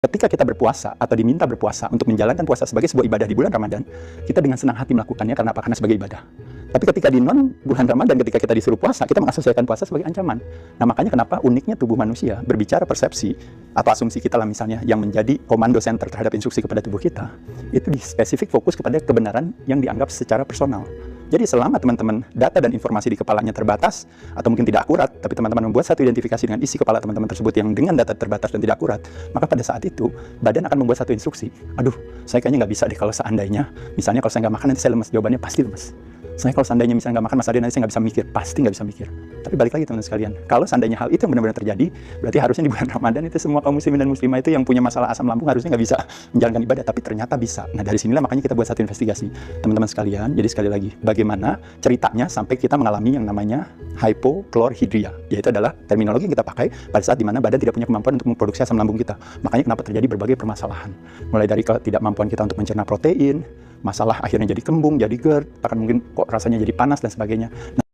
Ketika kita berpuasa atau diminta berpuasa untuk menjalankan puasa sebagai sebuah ibadah di bulan Ramadan, kita dengan senang hati melakukannya karena apa? Karena sebagai ibadah. Tapi ketika di non bulan Ramadan, ketika kita disuruh puasa, kita mengasosiasikan puasa sebagai ancaman. Nah, makanya kenapa uniknya tubuh manusia berbicara persepsi atau asumsi kita lah misalnya yang menjadi komando center terhadap instruksi kepada tubuh kita, itu spesifik fokus kepada kebenaran yang dianggap secara personal. Jadi selama teman-teman data dan informasi di kepalanya terbatas atau mungkin tidak akurat, tapi teman-teman membuat satu identifikasi dengan isi kepala teman-teman tersebut yang dengan data terbatas dan tidak akurat, maka pada saat itu badan akan membuat satu instruksi. Aduh, saya kayaknya nggak bisa deh kalau seandainya, misalnya kalau saya nggak makan nanti saya lemes. Jawabannya pasti lemes. Saya kalau seandainya misalnya nggak makan Mas Adi nanti saya nggak bisa mikir, pasti nggak bisa mikir. Tapi balik lagi teman-teman sekalian, kalau seandainya hal itu yang benar-benar terjadi, berarti harusnya di bulan Ramadan itu semua kaum muslimin dan muslimah itu yang punya masalah asam lambung harusnya nggak bisa menjalankan ibadah, tapi ternyata bisa. Nah dari sinilah makanya kita buat satu investigasi, teman-teman sekalian. Jadi sekali lagi, bagaimana ceritanya sampai kita mengalami yang namanya hypochlorhydria, yaitu adalah terminologi yang kita pakai pada saat dimana badan tidak punya kemampuan untuk memproduksi asam lambung kita. Makanya kenapa terjadi berbagai permasalahan, mulai dari ketidakmampuan kita untuk mencerna protein, masalah akhirnya jadi kembung, jadi GERD, bahkan mungkin kok rasanya jadi panas dan sebagainya.